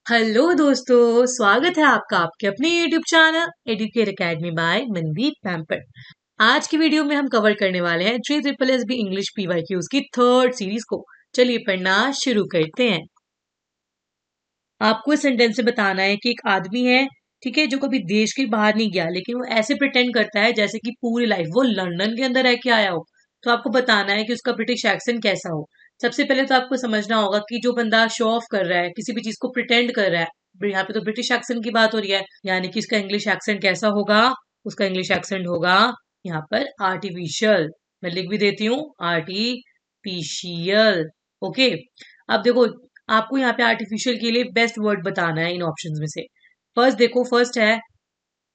Hello दोस्तों, स्वागत है आपका आपके अपने YouTube channel Educate Academy by Mandeep पैम्पर। आज की वीडियो में हम कवर करने वाले हैं three triple S B English PYQs की थर्ड सीरीज को। चलिए पढ़ना शुरू करते हैं। आपको इस सेंटेंस से बताना है कि एक आदमी है, ठीक है, जो कभी देश के बाहर नहीं गया, लेकिन वो ऐसे प्रिटेंड करता है जैसे कि पूरी लाइफ वो लंदन के अंदर रह के आया हो। तो आपको बताना है कि उसका ब्रिटिश एक्सेंट कैसा हो। सबसे पहले तो आपको समझना होगा कि जो बंदा शो ऑफ कर रहा है, किसी भी चीज को प्रिटेंड कर रहा है, यहाँ पे तो ब्रिटिश एक्सेंट की बात हो रही है, यानी कि उसका इंग्लिश एक्सेंट कैसा होगा। उसका इंग्लिश एक्सेंट होगा यहाँ पर आर्टिफिशियल। मैं लिख भी देती हूँ, आर्टिफिशियल। ओके। अब देखो, आपको यहाँ पे आर्टिफिशियल के लिए बेस्ट वर्ड बताना है इन ऑप्शंस में से। फर्स्ट देखो, फर्स्ट है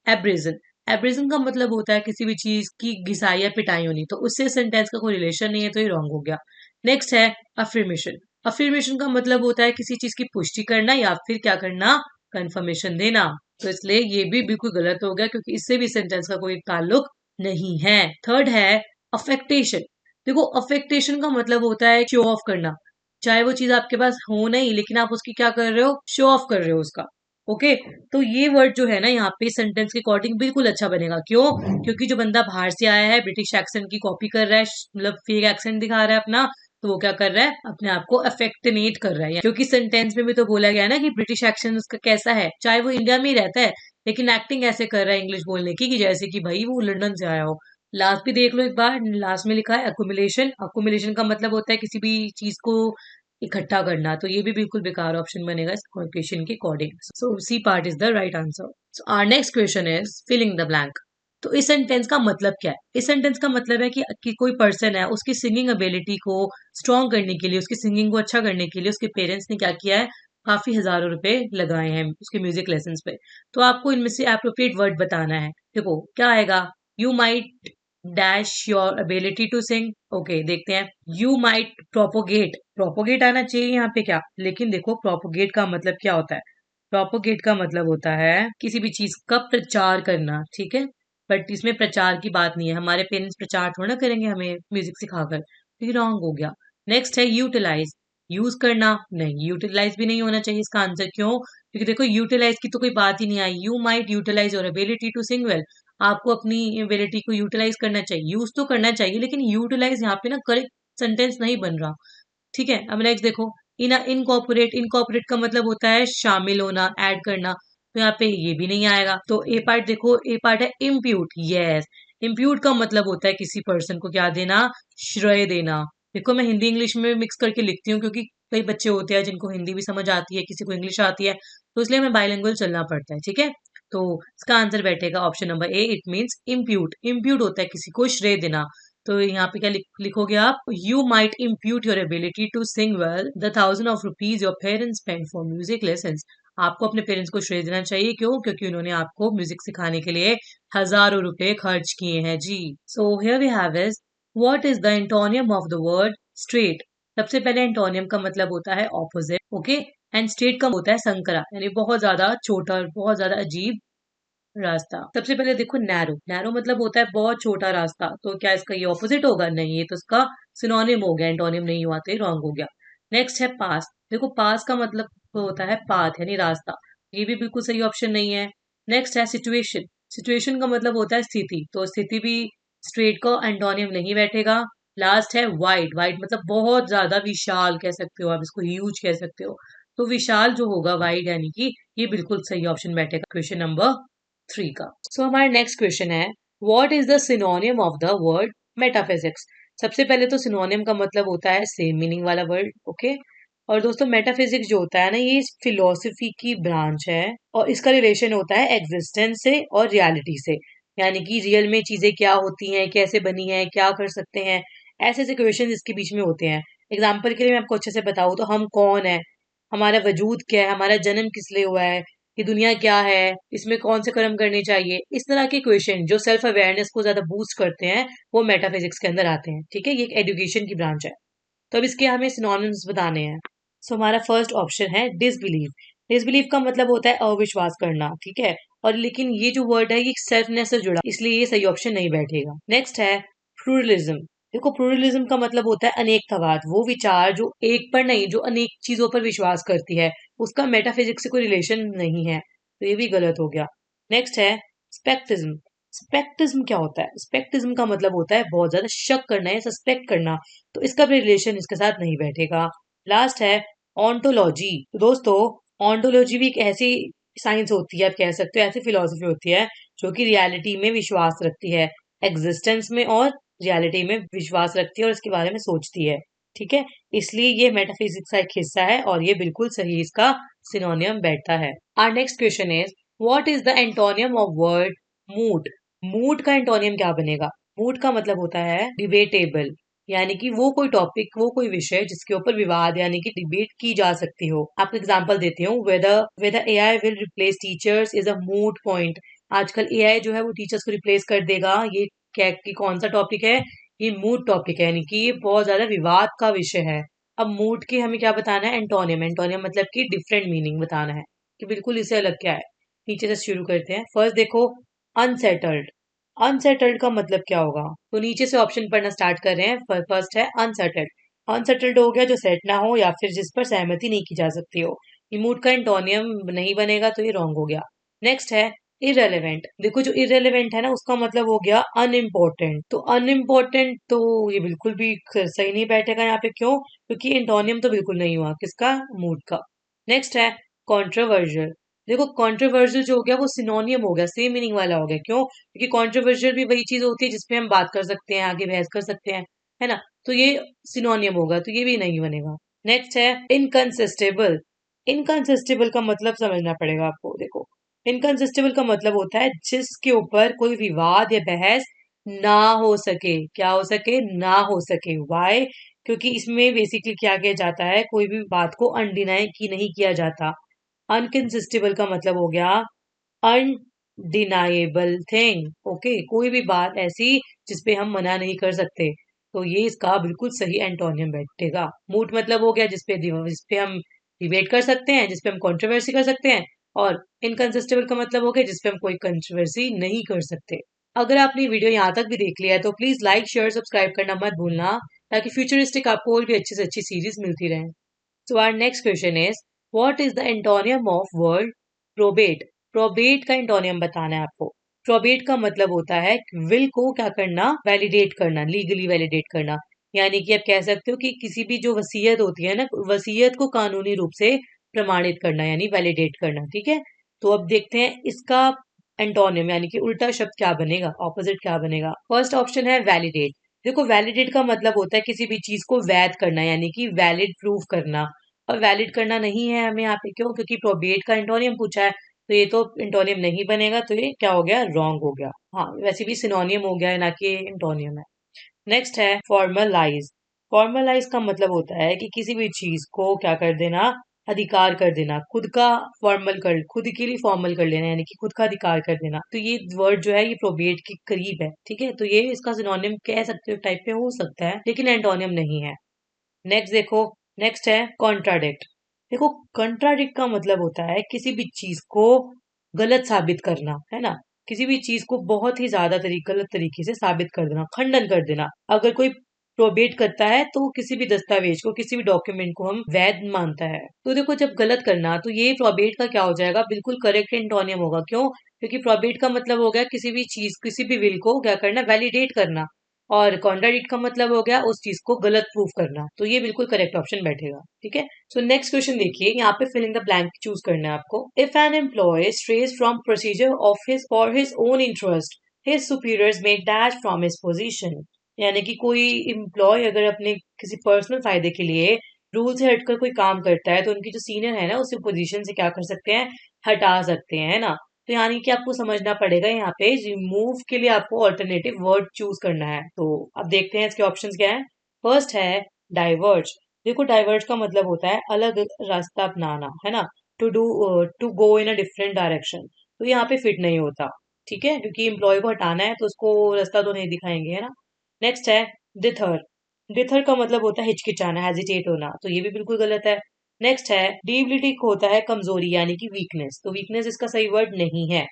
एब्रेजन। एब्रेजन का मतलब होता है किसी भी चीज की घिसाई या पिटाई होनी, तो उससे सेंटेंस का कोई रिलेशन नहीं है, तो ये रॉन्ग हो गया। नेक्स्ट है अफर्मेशन। अफर्मेशन का मतलब होता है किसी चीज की पुष्टि करना या फिर क्या करना, कंफर्मेशन देना। तो इसलिए ये भी बिल्कुल गलत हो गया, क्योंकि इससे भी सेंटेंस का कोई ताल्लुक नहीं है। थर्ड है अफेक्टेशन। देखो, अफेक्टेशन का मतलब होता है शो ऑफ करना, चाहे वो चीज आपके पास हो नहीं, लेकिन आप उसकी क्या कर रहे हो, शो ऑफ कर रहे हो उसका। ओके। तो ये वर्ड जो है ना यहाँ पे सेंटेंस के अकॉर्डिंग बिल्कुल अच्छा बनेगा। क्यों? क्योंकि जो बंदा बाहर से आया है, ब्रिटिश एक्सेंट की कॉपी कर रहा है, मतलब फेक एक्सेंट दिखा रहा है अपना, तो वो क्या कर रहा है, अपने आप को अफेक्टनेट कर रहा है। क्योंकि सेंटेंस में भी तो बोला गया है ना कि ब्रिटिश एक्सेंट उसका कैसा है, चाहे वो इंडिया में ही रहता है, लेकिन एक्टिंग ऐसे कर रहा है इंग्लिश बोलने की कि जैसे कि भाई वो लंदन से आया हो। लास्ट भी देख लो एक बार, लास्ट में लिखा है अकुमुलेशन। अकुमुलेशन का मतलब होता है किसी भी चीज को इकट्ठा करना, तो ये भी बिल्कुल बेकार ऑप्शन बनेगा इस क्वेश्चन के according. So C part is the right answer. So our next question is filling the blank. तो इस सेंटेंस का मतलब क्या है? इस सेंटेंस का मतलब है कि कोई पर्सन है, उसकी सिंगिंग एबिलिटी को स्ट्रॉन्ग करने के लिए, उसकी सिंगिंग को अच्छा करने के लिए उसके पेरेंट्स ने क्या किया है, काफी हजारों रुपए लगाए हैं उसके म्यूजिक लेसन पे। तो आपको इनमें से एप्रोप्रिएट वर्ड बताना है। देखो क्या आएगा, you might dash your ability to sing. Okay, देखते हैं। यू माइट प्रोपोगेट, प्रोपोगेट आना चाहिए यहाँ पे क्या, लेकिन देखो प्रोपोगेट का मतलब क्या होता है। प्रोपोगेट का मतलब होता है किसी भी चीज का प्रचार करना, ठीक है। बट इसमें प्रचार की बात नहीं है, हमारे पेरेंट्स प्रचार थोड़ा ना करेंगे हमें म्यूजिक सिखाकर, तो ये रॉन्ग हो गया। नेक्स्ट है यूटिलाइज। यूज करना, नहीं, यूटिलाइज भी नहीं होना चाहिए इसका आंसर। क्यों? क्योंकि देखो यूटिलाइज की तो कोई बात ही नहीं आई। You might utilize your ability to sing well. आपको अपनी एबिलिटी को यूटिलाइज करना चाहिए, यूज तो करना चाहिए, लेकिन यूटिलाइज यहाँ पे ना करेक्ट सेंटेंस नहीं बन रहा। ठीक है, अब नेक्स्ट देखो, इन इनकॉर्पोरेट। इनकॉर्पोरेट का मतलब होता है शामिल होना, ऐड करना, तो यहाँ पे ये भी नहीं आएगा। तो ए पार्ट देखो, ए पार्ट है इम्प्यूट। यस, इम्प्यूट का मतलब होता है किसी पर्सन को क्या देना, श्रेय देना। देखो मैं हिंदी इंग्लिश में मिक्स करके लिखती हूँ, क्योंकि कई बच्चे होते हैं जिनको हिंदी भी समझ आती है, किसी को इंग्लिश आती है, तो इसलिए हमें बाइलिंगुअल चलना पड़ता है, ठीक है। तो इसका आंसर बैठेगा option number A, it means impute. Impute होता है किसी को श्रेय देना। तो यहाँ पे क्या लिखोगे आप, you might impute your ability to sing well the thousand of rupees your parents spend for music lesson. आपको अपने पेरेंट्स को श्रेय देना चाहिए। क्यों? क्योंकि उन्होंने आपको म्यूजिक सिखाने के लिए हजारों रुपए खर्च किए हैं जी। So here we have is, what is the antonym of the word straight. सबसे पहले एंटोनियम का मतलब होता है ऑपोजिट, ओके। एंड स्ट्रेट का होता है संकरा, यानी बहुत ज्यादा छोटा और बहुत ज्यादा अजीब रास्ता। सबसे पहले देखो नैरो। नैरो मतलब होता है बहुत छोटा रास्ता, तो क्या इसका ये ऑपोजिट होगा? नहीं, ये तो इसका सिनोनिम हो गया, एंटोनिम नहीं हुआ, तो रॉन्ग हो गया। नेक्स्ट है पास। देखो पास का मतलब होता है पाथ, यानी रास्ता, ये भी बिल्कुल सही ऑप्शन नहीं है। नेक्स्ट है सिचुएशन। सिचुएशन का मतलब होता है स्थिति, तो स्थिति भी स्ट्रेट का एंटोनिम नहीं बैठेगा। लास्ट है वाइड। वाइड मतलब बहुत ज्यादा विशाल कह सकते हो आप, इसको ह्यूज कह सकते हो। तो विशाल जो होगा वाइड, यानी कि ये बिल्कुल सही ऑप्शन बैठेगा क्वेश्चन नंबर 3 का। सो हमारा नेक्स्ट क्वेश्चन है, what is the synonym of the word metaphysics. सबसे पहले तो सिनोनिम का मतलब होता है सेम मीनिंग वाला वर्ड, ओके। और दोस्तों मेटाफिजिक्स जो होता है ना, ये फिलोसफी की ब्रांच है, और इसका रिलेशन होता है एग्जिस्टेंस से और रियलिटी से, यानी कि रियल में चीजें क्या होती हैं, कैसे बनी है, क्या कर सकते हैं, ऐसे ऐसे क्वेश्चन इसके बीच में होते हैं। एग्जाम्पल के लिए मैं आपको अच्छे से बताऊं तो, हम कौन है, हमारा वजूद क्या है, हमारा जन्म किस लिए हुआ है, ये दुनिया क्या है, इसमें कौन से कर्म करने चाहिए, इस तरह के क्वेश्चन जो सेल्फ अवेयरनेस को ज्यादा बूस्ट करते हैं, वो मेटाफिजिक्स के अंदर आते हैं, ठीक है। ये एक एजुकेशन की ब्रांच है। तो अब इसके हमें सिनोनिम्स बताने हैं। सो हमारा फर्स्ट ऑप्शन है डिसबिलीव। डिसबिलीव का मतलब होता है अविश्वास करना, ठीक है। और लेकिन ये जो वर्ड है ये सेल्फनेस से जुड़ा, इसलिए ये सही ऑप्शन नहीं बैठेगा। नेक्स्ट है प्लूरलिज्म। देखो प्लूरलिज्म का मतलब होता है अनेकतावाद, वो विचार जो एक पर नहीं, जो अनेक चीजों पर विश्वास करती है, उसका मेटाफिजिक्स से कोई रिलेशन नहीं है, तो ये भी गलत हो गया। नेक्स्ट है स्पेक्टिज्म। स्पेक्टिज्म क्या होता है? स्पेक्टिज्म का मतलब होता है बहुत ज्यादा शक करना या सस्पेक्ट करना, तो इसका भी रिलेशन इसके साथ नहीं बैठेगा। लास्ट है ऑन्टोलॉजी। तो दोस्तों, ऑन्टोलॉजी भी एक ऐसी साइंस होती है, आप कह सकते हो ऐसी फिलोसफी होती है जो कि रियलिटी में विश्वास रखती है, एग्जिस्टेंस में और रियलिटी में विश्वास रखती है और इसके बारे में सोचती है। ठीक है, इसलिए ये मेटाफिजिक्स का एक हिस्सा है और ये बिल्कुल सही इसका सिनोनियम बैठता है। Our next question is what is the antonym of word moot? Moot का एंटोनियम क्या बनेगा? मूट का मतलब होता है डिबेटेबल, यानी कि वो कोई टॉपिक, वो कोई विषय जिसके ऊपर विवाद यानी कि डिबेट की जा सकती हो। आपको एग्जांपल देती हूँ, whether whether AI will replace teachers is a moot point. आजकल एआई जो है वो टीचर्स को रिप्लेस कर देगा, ये क्या कि कौन सा टॉपिक है? ये मूट टॉपिक है, यानी कि ये बहुत ज्यादा विवाद का विषय है। अब मूट के हमें क्या बताना है? एंटोनियम। एंटोनियम मतलब कि डिफरेंट मीनिंग बताना है कि बिल्कुल इससे अलग क्या है। नीचे से शुरू करते हैं। फर्स्ट देखो, अनसेटल्ड। अनसेटल्ड का मतलब क्या होगा? तो नीचे से ऑप्शन पढ़ना स्टार्ट कर रहे हैं। फर्स्ट है अनसेटल्ड। अनसेटल्ड हो गया जो सेट ना हो या फिर जिस पर सहमति नहीं की जा सकती हो। ये मूट का एंटोनियम नहीं बनेगा, तो ये रॉन्ग हो गया। नेक्स्ट है इरेलीवेंट। देखो जो इरेलीवेंट है ना, उसका मतलब हो गया अनइम्पोर्टेंट। तो अनइम्पोर्टेंट तो ये बिल्कुल भी सही नहीं बैठेगा यहाँ पे। क्यों? क्योंकि एंटोनियम तो बिल्कुल नहीं हुआ किसका? मूड का। नेक्स्ट है कॉन्ट्रोवर्शियल। देखो कॉन्ट्रोवर्शियल जो हो गया वो सिनोनियम हो गया, सेम मीनिंग वाला हो गया। क्यों? क्योंकि कॉन्ट्रोवर्शियल भी वही चीज होती है जिसपे हम बात कर सकते हैं, आगे बहस कर सकते हैं, है ना? तो ये सिनोनियम होगा, तो ये भी नहीं बनेगा। नेक्स्ट है इनकंसिस्टेबल। इनकंसिस्टेबल का मतलब समझना पड़ेगा आपको। देखो इनकंसिस्टेबल का मतलब होता है जिसके ऊपर कोई विवाद या बहस ना हो सके। क्या हो सके? ना हो सके। वाई? क्योंकि इसमें बेसिकली क्या किया जाता है, कोई भी बात को अनडिनाई की नहीं किया जाता। अनकंसिस्टेबल का मतलब हो गया अनडिनाएबल थिंग। ओके, कोई भी बात ऐसी जिसपे हम मना नहीं कर सकते, तो ये इसका बिल्कुल सही एंटोनियम बैठेगा। मूट मतलब हो गया जिसपे हम डिबेट कर सकते हैं, जिसपे हम कंट्रोवर्सी कर सकते हैं। और इनकंसिस्टेबल का मतलब हो गया जिसपे हम कोई कंट्रोवर्सी नहीं कर सकते। अगर आपने वीडियो यहाँ तक भी देख लिया है तो प्लीज लाइक शेयर सब्सक्राइब करना मत भूलना, ताकि फ्यूचरिस्टिक आपको और भी अच्छी से अच्छी सीरीज मिलती रहे। So our next question is what is the antonym of word probate? Probate का एंटोनियम बताना है आपको। प्रोबेट का मतलब होता है विल को क्या करना? वैलिडेट करना, लीगली वैलिडेट करना। यानी कि आप कह सकते हो कि किसी भी जो वसीयत होती है ना, वसीयत को कानूनी रूप से प्रमाणित करना, यानी वैलिडेट करना। ठीक है, तो अब देखते हैं इसका एंटोनियम यानी कि उल्टा शब्द क्या बनेगा, ऑपोजिट क्या बनेगा। फर्स्ट ऑप्शन है वैलिडेट। देखो वैलिडेट का मतलब होता है किसी भी चीज को वैध करना, यानी कि वैलिड प्रूव करना। और वैलिड करना नहीं है हमें यहाँ पे। क्यों? क्योंकि प्रोबेट का एंटोनियम पूछा है, तो ये तो एंटोनियम नहीं बनेगा, तो ये क्या हो गया? रॉन्ग हो गया। हाँ, वैसे भी सिनोनियम हो गया है, ना कि एंटोनियम है। नेक्स्ट है फॉर्मलाइज। फॉर्मलाइज का मतलब होता है कि किसी भी चीज को क्या कर देना? अधिकार कर देना, खुद का फॉर्मल कर, खुद के लिए फॉर्मल कर लेना, यानी कि खुद का अधिकार कर देना। तो ये वर्ड जो है ये प्रोबेट के करीब है। ठीक है, तो ये इसका सिनोनियम कह सकते हो, टाइप पे हो सकता है, लेकिन एंटोनियम नहीं है। नेक्स्ट देखो, नेक्स्ट है कॉन्ट्राडिक्ट। देखो कॉन्ट्राडिक्ट का मतलब होता है किसी भी चीज को गलत साबित करना, है ना? किसी भी चीज को बहुत ही ज्यादा गलत तरीके से साबित कर देना, खंडन कर देना। अगर कोई प्रोबेट करता है तो किसी भी दस्तावेज को, किसी भी डॉक्यूमेंट को हम वैध मानता है। तो देखो जब गलत करना, तो ये प्रोबेट का क्या हो जाएगा? बिल्कुल करेक्ट एंटोनियम होगा। क्यों? क्योंकि प्रोबेट का मतलब हो गया किसी भी चीज, किसी भी विल को क्या करना? वैलिडेट करना। और कॉन्ट्राडिक्ट का मतलब हो गया उस चीज को गलत प्रूफ करना। तो ये बिल्कुल करेक्ट ऑप्शन बैठेगा। ठीक है, सो नेक्स्ट क्वेश्चन देखिए, यहाँ पे fill in the blank choose करना है आपको। If an employ strays from procedure of his for his own interest, his superiors may dash from his position. यानी कि कोई एम्प्लॉय अगर अपने किसी पर्सनल फायदे के लिए रूल से हटकर कोई काम करता है, तो उनकी जो सीनियर है ना, उसे पोजीशन से क्या कर सकते हैं? हटा सकते हैं, है ना? तो यानी कि आपको समझना पड़ेगा यहाँ पे रिमूव के लिए आपको ऑल्टरनेटिव वर्ड चूज करना है। तो अब देखते हैं इसके ऑप्शंस क्या है। फर्स्ट है डाइवर्ज। देखो डाइवर्ज का मतलब होता है अलग रास्ता अपनाना, है ना? To do, to go in a different direction. तो यहाँ पे फिट नहीं होता। ठीक है, क्योंकि एम्प्लॉय को हटाना है तो उसको रास्ता तो नहीं दिखाएंगे, है ना? नेक्स्ट है डिथर। डिथर का मतलब होता है हिचकिचाना, हेजिटेट होना, तो ये भी बिल्कुल गलत है। नेक्स्ट है डीबिलिटी होता है कमजोरी यानी कि वीकनेस, तो वीकनेस इसका सही वर्ड नहीं है।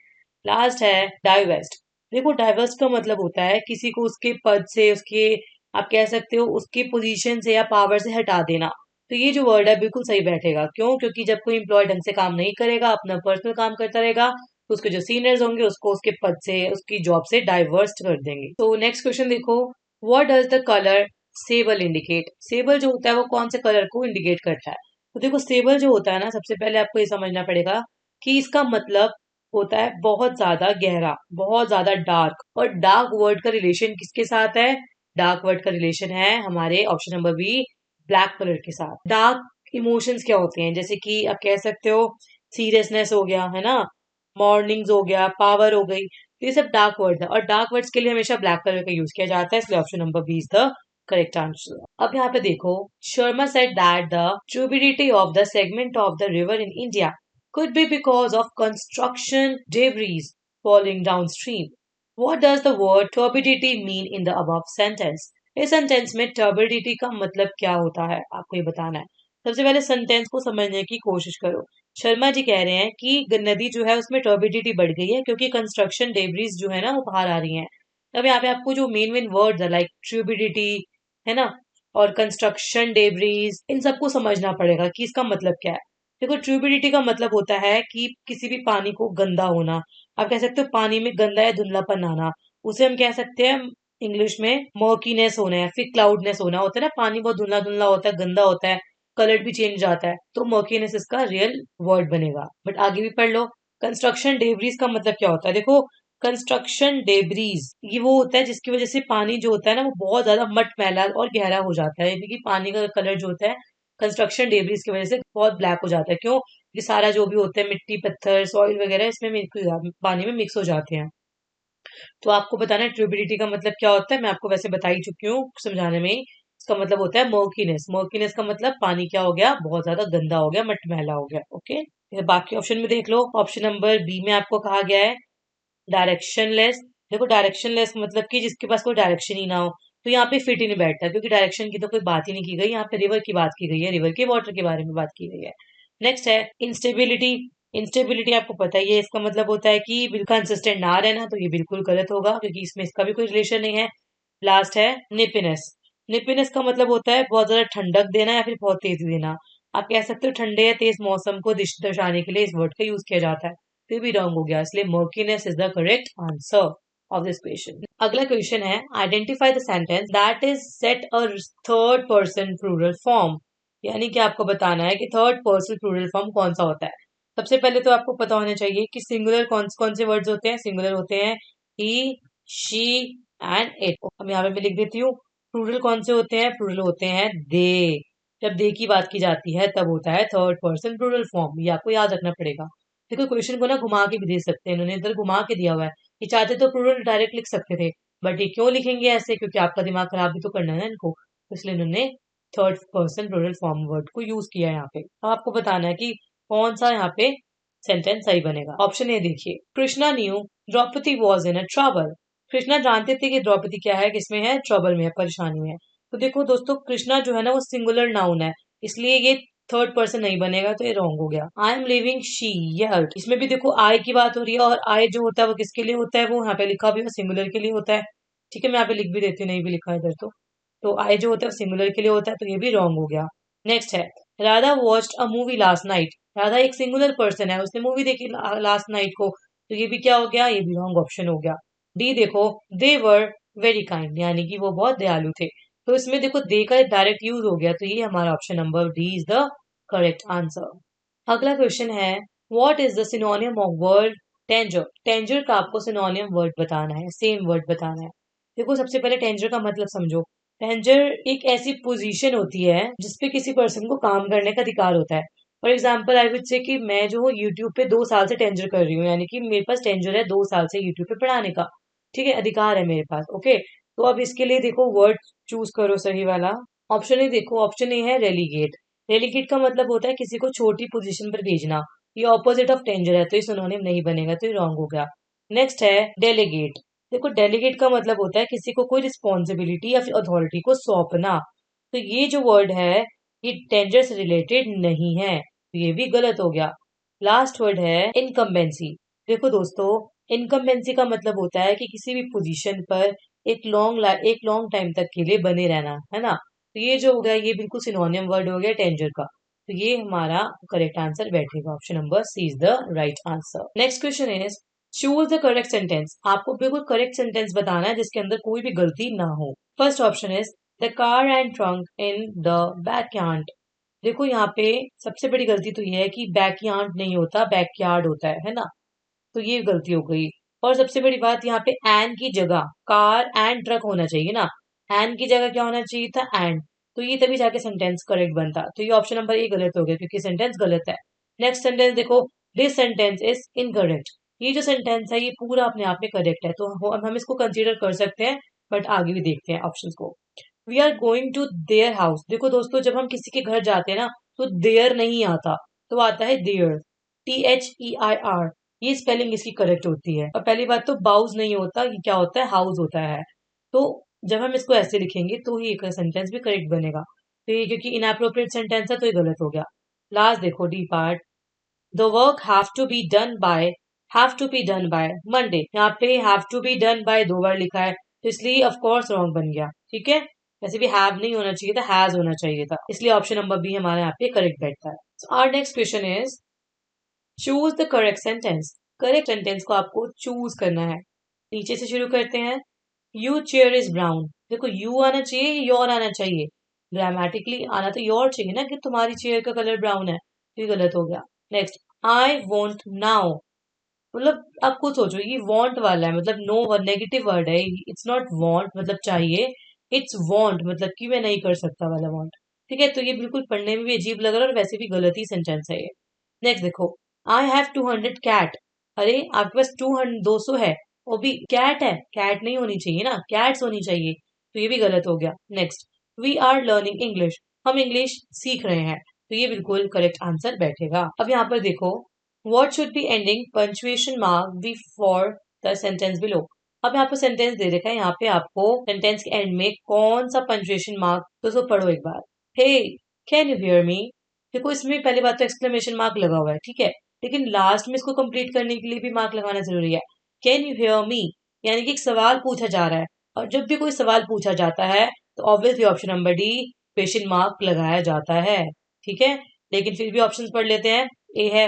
लास्ट है डाइवेस्ट। देखो डाइवेस्ट का मतलब होता है किसी को उसके पद से, उसके आप कह सकते हो उसकी पोजीशन से या पावर से हटा देना। तो ये जो वर्ड है बिल्कुल सही बैठेगा। क्यों? क्योंकि जब कोई एम्प्लॉय ढंग से काम नहीं करेगा, अपना पर्सनल काम करता रहेगा, तो उसके जो सीनियर्स होंगे उसको उसके पद से, उसकी जॉब से डाइवर्स्ट कर देंगे। तो नेक्स्ट क्वेश्चन देखो, what does the colour sable indicate? Sable जो होता है वो कौन से कलर को इंडिकेट करता है? तो देखो सेबल जो होता है ना, सबसे पहले आपको ये समझना पड़ेगा कि इसका मतलब होता है बहुत ज्यादा गहरा, बहुत ज्यादा डार्क। और डार्क वर्ड का रिलेशन किसके साथ है? डार्क वर्ड का रिलेशन है हमारे option number B, black colour के साथ। डार्क इमोशंस क्या होते हैं? जैसे कि आप कह सकते हो सीरियसनेस हो गया, है ना, मॉर्निंग्स हो गया, पावर हो गई, तो ये सब डार्क वर्ड है। और डार्क वर्ड्स के लिए हमेशा ब्लैक कलर का यूज किया जाता है, इसलिए option number B is the correct answer. अब यहाँ पे देखो, Sharma said that the turbidity of the segment of the river in India could be because of construction debris falling downstream. What does the word turbidity mean in the above sentence? इस sentence में turbidity का मतलब क्या होता है, आपको ये बताना है। सबसे पहले सेंटेंस को समझने की कोशिश करो। शर्मा जी कह रहे हैं कि नदी जो है उसमें टर्बिडिटी बढ़ गई है क्योंकि कंस्ट्रक्शन डेब्रीज जो है ना वो बाहर आ रही हैं। अब यहाँ पे आपको जो मेन मेन वर्ड्स है लाइक ट्यूबिडिटी, है ना, और कंस्ट्रक्शन डेब्रीज, इन सबको समझना पड़ेगा कि इसका मतलब क्या है। देखो ट्यूबिडिटी का मतलब होता है कि किसी भी पानी को गंदा होना। आप कह सकते हो पानी में गंदा या धुंधलापन आना, उसे हम कह सकते हैं इंग्लिश में मर्कीनेस होना है, फिर क्लाउडनेस होना होता है ना, पानी बहुत धुंधला धुंधला होता है, गंदा होता है, कलर भी चेंज जाता है, तो मर्कीनेस इसका रियल वर्ड बनेगा। बट आगे भी पढ़ लो। कंस्ट्रक्शन डेब्रीज का मतलब क्या होता है? देखो कंस्ट्रक्शन डेब्रीज ये वो होता है जिसकी वजह से पानी जो होता है ना वो बहुत ज्यादा मटमैला और गहरा हो जाता है, यानी कि पानी का कलर जो होता है कंस्ट्रक्शन डेब्रीज की वजह से बहुत ब्लैक हो जाता है। क्यों? ये सारा जो भी होता है मिट्टी, पत्थर, सॉइल वगैरह इसमें पानी में मिक्स हो जाते हैं। तो आपको बताना है ट्यूबिडिटी का मतलब क्या होता है, मैं आपको वैसे बता ही चुकी हूँ समझाने में ही। इसका मतलब होता है मर्कीनेस। मर्कीनेस का मतलब पानी क्या हो गया? बहुत ज्यादा गंदा हो गया, मटमैला हो गया। ओके, फिर बाकी ऑप्शन में देख लो। ऑप्शन नंबर बी में आपको कहा गया है डायरेक्शनलेस। देखो डायरेक्शनलेस मतलब कि जिसके पास कोई डायरेक्शन ही ना हो, तो यहाँ पे फिट ही नहीं बैठता क्योंकि डायरेक्शन की तो कोई बात ही नहीं की गई। यहाँ पे रिवर की बात की गई है, रिवर के वाटर के बारे में बात की गई है। नेक्स्ट है इंस्टेबिलिटी। इंस्टेबिलिटी आपको पता ही है, इसका मतलब होता है कि बिल्कुल कंसिस्टेंट ना रहना, तो ये बिल्कुल गलत होगा क्योंकि इसमें इसका भी कोई रिलेशन नहीं है। लास्ट है निपिनेस। निपिनेस का मतलब होता है बहुत ज्यादा ठंडक देना या फिर बहुत तेजी देना। आप कह सकते हो ठंडे या तेज मौसम को दर्शाने के लिए इस वर्ड का यूज किया जाता है, तो भी रॉन्ग हो गया, इसलिए murkiness is the correct answer of this question. अगला क्वेश्चन है identify the sentence that is set a third person plural form. यानी कि आपको बताना है कि थर्ड पर्सन प्लूरल फॉर्म कौन सा होता है। सबसे पहले तो आपको पता होना चाहिए कि सिंगुलर कौन कौन से वर्ड्स होते हैं। सिंगुलर होते हैं ही, शी एंड इट। हम यहाँ पे मैं लिख देती हूँ। प्लूरल कौन से होते हैं? प्लूरल होते हैं दे। जब दे की बात की जाती है तब होता है थर्ड पर्सन प्लूरल फॉर्म, ये आपको याद रखना पड़ेगा। देखो क्वेश्चन को ना घुमा के भी दे सकते हैं, इन्होंने इधर घुमा के दिया हुआ है। ये चाहते तो प्लूरल डायरेक्ट लिख सकते थे, बट ये क्यों लिखेंगे ऐसे? क्योंकि आपका दिमाग खराब भी तो करना है ना इनको, तो इसलिए इन्होंने third person plural form word को यूज किया है यहाँ पे। अब आपको बताना है कि कौन सा यहाँ पे सेंटेंस सही बनेगा। ऑप्शन ए देखिए, Krishna knew Draupadi was in a trouble. Krishna जानते थे कि द्रौपदी क्या है, किसमें है? ट्रबल में है, परेशानी में है। तो देखो दोस्तों कृष्णा जो है ना वो सिंगुलर नाउन है, इसलिए ये थर्ड पर्सन नहीं बनेगा, तो ये रॉन्ग हो गया। I am leaving she yelled, इसमें भी देखो आई की बात हो रही है, और आई जो होता है वो किसके लिए होता है? वो यहाँ पे लिखा भी है सिंगुलर के लिए होता है। ठीक है, मैं यहाँ पे लिख भी देती हूँ, नहीं भी लिखा है इधर तो आई जो होता है सिंगुलर के लिए होता है, तो ये भी रॉन्ग हो गया। नेक्स्ट है Radha watched a movie last night. Radha एक सिंगुलर पर्सन है, उसने मूवी देखी लास्ट नाइट को, तो ये भी क्या हो गया? ये भी रॉन्ग ऑप्शन हो गया। डी देखो, दे वर वेरी काइंड, यानी कि वो बहुत दयालु थे, तो इसमें देखो दे का डायरेक्ट यूज हो गया, तो ये हमारा option number D is the correct answer. अगला क्वेश्चन है what is the synonym of word टेंजर। टेंजर का आपको सिनोनिम वर्ड बताना है, सेम वर्ड बताना है। देखो सबसे पहले टेंजर का मतलब समझो। टेंजर एक ऐसी पोजीशन होती है जिसपे किसी पर्सन को काम करने का अधिकार होता है। For example I would say कि मैं जो हूँ यूट्यूब पे 2 साल से टेंजर कर रही हूँ, यानी कि मेरे पास टेंजर है 2 साल से यूट्यूब पे पढ़ाने का। ठीक है, अधिकार है मेरे पास। ओके, तो अब इसके लिए देखो वर्ड चूज करो सही वाला। ऑप्शन ए देखो, ऑप्शन ए है रेलीगेट। रेलीगेट का मतलब होता है किसी को छोटी पोजीशन पर भेजना। ये ऑपोजिट ऑफ टेंजर है, तो ये सिनोनिम नहीं बनेगा, तो ये रॉन्ग हो गया। नेक्स्ट है डेलीगेट। देखो डेलीगेट का मतलब होता है किसी को कोई रिस्पॉन्सिबिलिटी या फिर अथॉरिटी को सौंपना, तो ये जो वर्ड है ये टेंजर से रिलेटेड नहीं है, तो ये भी गलत हो गया। लास्ट वर्ड है इनकम्बेंसी। देखो दोस्तों इनकम्बेंसी का मतलब होता है कि किसी भी पोजीशन पर एक लॉन्ग टाइम तक के लिए बने रहना, है ना। तो ये जो हो गया ये बिल्कुल सिनोनियम वर्ड हो गया टेंजर का। तो ये हमारा करेक्ट आंसर बैठेगा। Option number C is the right answer. Next question is choose the correct sentence. आपको बिल्कुल करेक्ट सेंटेंस बताना है जिसके अंदर कोई भी गलती ना हो। First option is the car and trunk in the backyard. देखो यहाँ पे सबसे बड़ी गलती तो ये है कि बैकयार्ड नहीं होता, बैकयार्ड होता है ना। तो ये गलती हो गई। और सबसे बड़ी बात यहाँ पे एन की जगह कार एंड ट्रक होना चाहिए ना। एन की जगह क्या होना चाहिए था, एंड। तो ये तभी जाके सेंटेंस करेक्ट बनता। तो ये ऑप्शन नंबर ए गलत हो गया क्योंकि सेंटेंस गलत है। नेक्स्ट सेंटेंस देखो, दिस सेंटेंस इज इनकरेक्ट। ये जो सेंटेंस है ये पूरा अपने आप में करेक्ट है, तो हम इसको कंसीडर कर सकते हैं। बट आगे भी देखते हैं ऑप्शंस को। We are going to their house. देखो दोस्तों, जब हम किसी के घर जाते हैं ना तो देयर नहीं आता, तो आता है देयर। THEIR। ये स्पेलिंग इसकी करेक्ट होती है। और पहली बात तो बाउस नहीं होता, ये क्या होता है, हाउस होता है। तो जब हम इसको ऐसे लिखेंगे तो ही एक सेंटेंस भी करेक्ट बनेगा। तो ये क्योंकि इनअप्रोप्रिएट सेंटेंस है तो ये गलत हो गया। लास्ट देखो D part, the work have to be done by Monday. यहाँ पे have to be done by 2 बार लिखा है, तो इसलिए ऑफ कोर्स रॉन्ग बन गया। ठीक है, वैसे भी हैव नहीं होना चाहिए था, हैज होना चाहिए था, इसलिए ऑप्शन नंबर बी हमारे यहाँ पे करेक्ट बैठता है। So our next question is choose the correct sentence. Correct sentence को आपको चूज करना है। नीचे से शुरू करते हैं। You chair is brown. देखो यू आना चाहिए, योर आना चाहिए। ग्रामेटिकली आना तो योर चाहिए ना कि तुम्हारी चेयर का कलर ब्राउन है, तो ये गलत हो गया। Next, I want now. मतलब आप खुद सोचो, ये वॉन्ट वाला है, मतलब नो नेगेटिव वर्ड है। इट्स नॉट वॉन्ट मतलब चाहिए, इट्स वॉन्ट मतलब कि मैं नहीं कर सकता वाला वॉन्ट। ठीक है, तो ये बिल्कुल पढ़ने में भी अजीब लग रहा है और वैसे भी गलत ही सेंटेंस है ये। नेक्स्ट देखो, आई हैव 200 कैट। अरे आपके पास 200 है, वो भी कैट है, कैट नहीं होनी चाहिए ना, कैट्स होनी चाहिए, तो ये भी गलत हो गया। Next, we are learning English. हम इंग्लिश सीख रहे हैं, तो ये बिल्कुल करेक्ट आंसर बैठेगा। अब यहाँ पर देखो, what should be ending punctuation mark before the sentence below। अब यहाँ पे सेंटेंस दे रखा है, यहाँ पे आपको सेंटेंस के एंड में कौन सा पंचुएशन मार्क, तो पढ़ो एक बार। Hey can you hear me. देखो इसमें पहली बात तो एक्सक्लेमेशन मार्क लगा हुआ है, ठीक है, लेकिन लास्ट में इसको कंप्लीट करने के लिए भी मार्क लगाना जरूरी है। कैन यू हियर मी यानी कि एक सवाल पूछा जा रहा है, और जब भी कोई सवाल पूछा जाता है तो obviously option number D question mark लगाया जाता है। ठीक है, लेकिन फिर भी ऑप्शंस पढ़ लेते हैं। ए है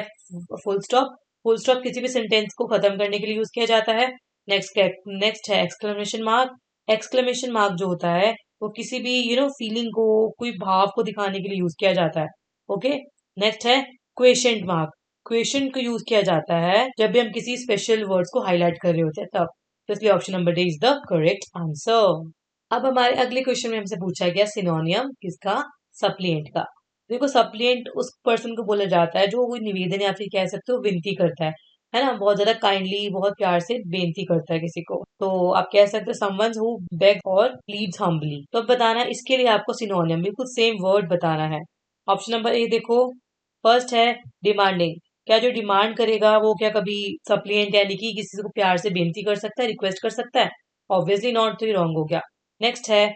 फुल स्टॉप। फुल स्टॉप किसी भी सेंटेंस को खत्म करने के लिए यूज किया जाता है। नेक्स्ट है एक्सक्लेमेशन मार्क। एक्सक्लेमेशन मार्क जो होता है वो किसी भी फीलिंग को, कोई भाव को दिखाने के लिए यूज किया जाता है। ओके, नेक्स्ट है क्वेश्चन मार्क। क्वेश्चन को यूज किया जाता है जब भी हम किसी स्पेशल वर्ड्स को हाईलाइट कर रहे होते हैं तब। तो इसलिए option number D is the correct answer. अब हमारे अगले क्वेश्चन में हमसे पूछा गया सिनोनियम किसका, सप्लिएंट का। देखो सप्लिएंट उस पर्सन को बोला जाता है जो कोई निवेदन या फिर कह सकते हो विनती करता है ना, बहुत ज्यादा काइंडली, बहुत प्यार से बेनती करता है किसी को, तो आप कह सकते हो समवन हु बेग और प्लीड्स हम्बली। तो अब बताना है इसके लिए आपको सिनोनियम बिल्कुल सेम वर्ड बताना है। ऑप्शन नंबर ए देखो, फर्स्ट है डिमांडिंग। क्या जो डिमांड करेगा वो क्या कभी सप्लिएंट यानी कि किसी को प्यार से बेनती कर सकता है, रिक्वेस्ट कर सकता है? ऑब्वियसली नॉट, तो ये रॉन्ग हो गया। नेक्स्ट है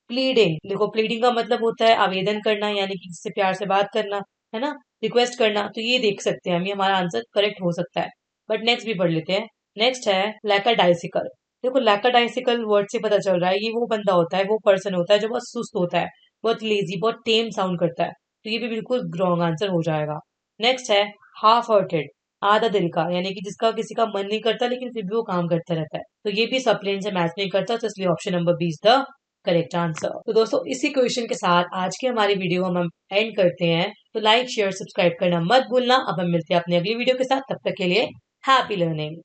प्लीडिंग। देखो प्लीडिंग का मतलब होता है आवेदन करना, यानी कि किसी से प्यार से बात करना, है ना, रिक्वेस्ट करना, तो ये देख सकते हैं हम, ये हमारा आंसर करेक्ट हो सकता है। बट नेक्स्ट भी पढ़ लेते हैं। नेक्स्ट है लैकाडाइसिकल। देखो लैकाडाइसिकल वर्ड से पता चल रहा है ये वो बंदा होता है, वो पर्सन होता है जो बहुत सुस्त होता है, बहुत लेजी, बहुत टेम साउंड करता है, तो ये भी बिल्कुल रॉन्ग आंसर हो जाएगा। नेक्स्ट है हाफ हार्टेड, आधा दिल का, यानी कि जिसका किसी का मन नहीं करता लेकिन फिर भी वो काम करता रहता है, तो ये भी सप्लिएंट से मैच नहीं करता, तो इसलिए option number B is the correct answer. तो दोस्तों इसी क्वेश्चन के साथ आज की हमारी वीडियो हम एंड करते हैं। तो लाइक शेयर सब्सक्राइब करना मत भूलना। अब हम मिलते हैं अपनी अगली वीडियो के साथ, तब तक के लिए हैप्पी लर्निंग।